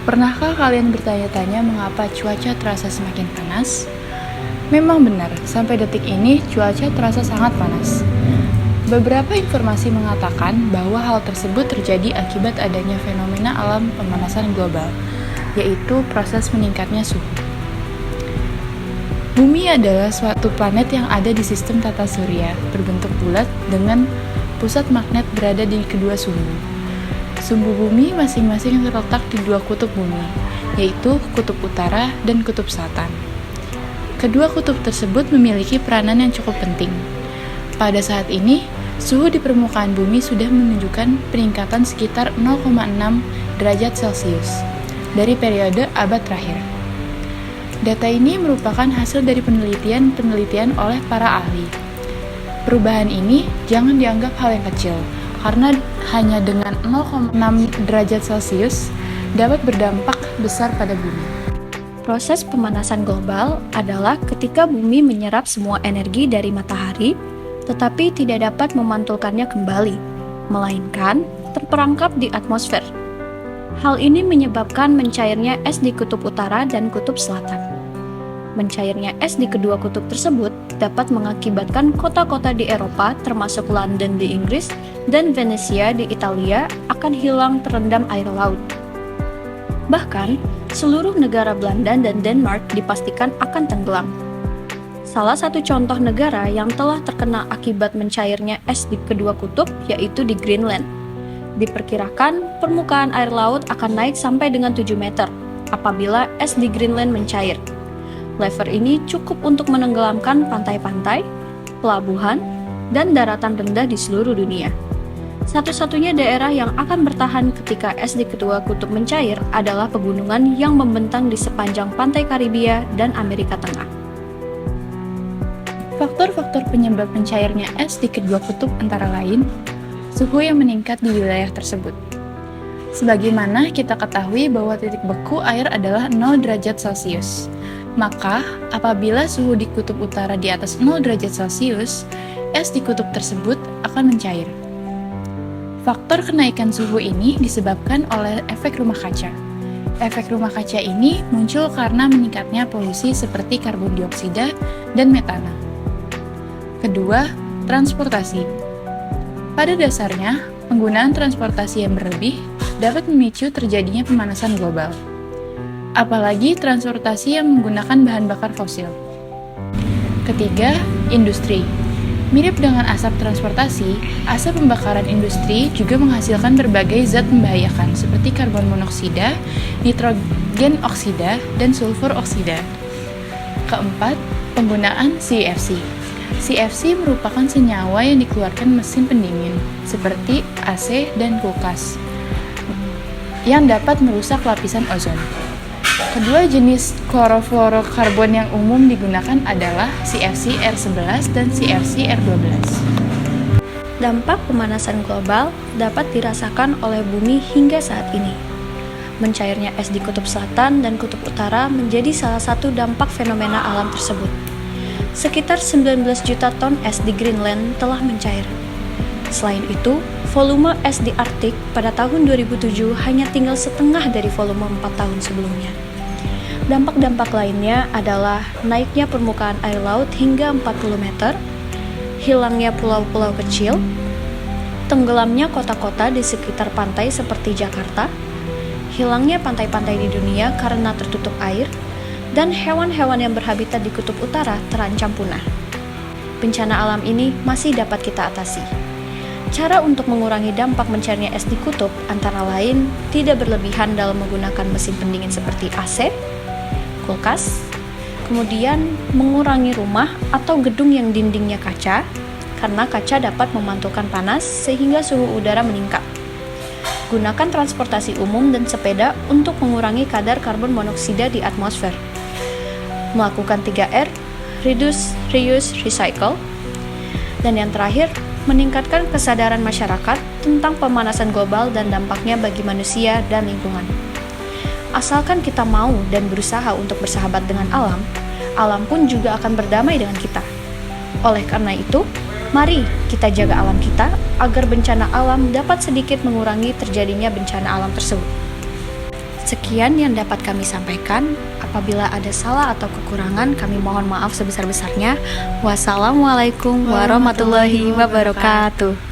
Pernahkah kalian bertanya-tanya mengapa cuaca terasa semakin panas? Memang benar, sampai detik ini cuaca terasa sangat panas. Beberapa informasi mengatakan bahwa hal tersebut terjadi akibat adanya fenomena alam pemanasan global, yaitu proses meningkatnya suhu. Bumi adalah suatu planet yang ada di sistem tata surya, berbentuk bulat dengan pusat magnet berada di kedua sumbu. Sumbu bumi masing-masing terletak di dua kutub bumi, yaitu kutub utara dan kutub selatan. Kedua kutub tersebut memiliki peranan yang cukup penting. Pada saat ini, suhu di permukaan bumi sudah menunjukkan peningkatan sekitar 0,6 derajat Celcius dari periode abad terakhir. Data ini merupakan hasil dari penelitian oleh para ahli. Perubahan ini jangan dianggap hal yang kecil, karena hanya dengan 0,6 derajat Celcius dapat berdampak besar pada bumi. Proses pemanasan global adalah ketika bumi menyerap semua energi dari matahari, tetapi tidak dapat memantulkannya kembali, melainkan terperangkap di atmosfer. Hal ini menyebabkan mencairnya es di kutub utara dan kutub selatan. Mencairnya es di kedua kutub tersebut dapat mengakibatkan kota-kota di Eropa, termasuk London di Inggris dan Venesia di Italia, akan hilang terendam air laut. Bahkan, seluruh negara Belanda dan Denmark dipastikan akan tenggelam. Salah satu contoh negara yang telah terkena akibat mencairnya es di kedua kutub yaitu di Greenland. Diperkirakan permukaan air laut akan naik sampai dengan 7 meter apabila es di Greenland mencair. Level ini cukup untuk menenggelamkan pantai-pantai, pelabuhan, dan daratan rendah di seluruh dunia. Satu-satunya daerah yang akan bertahan ketika es di kedua kutub mencair adalah pegunungan yang membentang di sepanjang pantai Karibia dan Amerika Tengah. Faktor-faktor penyebab mencairnya es di kedua kutub antara lain, suhu yang meningkat di wilayah tersebut. Sebagaimana kita ketahui bahwa titik beku air adalah 0 derajat Celcius, maka apabila suhu di kutub utara di atas 0 derajat Celcius, es di kutub tersebut akan mencair. Faktor kenaikan suhu ini disebabkan oleh efek rumah kaca. Efek rumah kaca ini muncul karena meningkatnya polusi seperti karbon dioksida dan metana. Kedua, transportasi. Pada dasarnya, penggunaan transportasi yang berlebih dapat memicu terjadinya pemanasan global. Apalagi transportasi yang menggunakan bahan bakar fosil. Ketiga, industri. Mirip dengan asap transportasi, asap pembakaran industri juga menghasilkan berbagai zat membahayakan seperti karbon monoksida, nitrogen oksida, dan sulfur oksida. Keempat, penggunaan CFC. CFC merupakan senyawa yang dikeluarkan mesin pendingin, seperti AC dan kulkas, yang dapat merusak lapisan ozon. Kedua jenis klorofluorokarbon yang umum digunakan adalah CFC R11 dan CFC R12. Dampak pemanasan global dapat dirasakan oleh bumi hingga saat ini. Mencairnya es di kutub selatan dan kutub utara menjadi salah satu dampak fenomena alam tersebut. Sekitar 19 juta ton es di Greenland telah mencair. Selain itu, volume es di Arktik pada tahun 2007 hanya tinggal setengah dari volume 4 tahun sebelumnya. Dampak-dampak lainnya adalah naiknya permukaan air laut hingga 40 meter, hilangnya pulau-pulau kecil, tenggelamnya kota-kota di sekitar pantai seperti Jakarta, hilangnya pantai-pantai di dunia karena tertutup air, dan hewan-hewan yang berhabitat di kutub utara terancam punah. Bencana alam ini masih dapat kita atasi. Cara untuk mengurangi dampak mencairnya es di kutub antara lain tidak berlebihan dalam menggunakan mesin pendingin seperti AC, kulkas, kemudian mengurangi rumah atau gedung yang dindingnya kaca, karena kaca dapat memantulkan panas sehingga suhu udara meningkat. Gunakan transportasi umum dan sepeda untuk mengurangi kadar karbon monoksida di atmosfer. Melakukan 3R, reduce, reuse, recycle. Dan yang terakhir, meningkatkan kesadaran masyarakat tentang pemanasan global dan dampaknya bagi manusia dan lingkungan. Asalkan kita mau dan berusaha untuk bersahabat dengan alam, alam pun juga akan berdamai dengan kita. Oleh karena itu, mari kita jaga alam kita agar bencana alam dapat sedikit mengurangi terjadinya bencana alam tersebut. Sekian yang dapat kami sampaikan. Apabila ada salah atau kekurangan, kami mohon maaf sebesar-besarnya. Wassalamualaikum warahmatullahi wabarakatuh.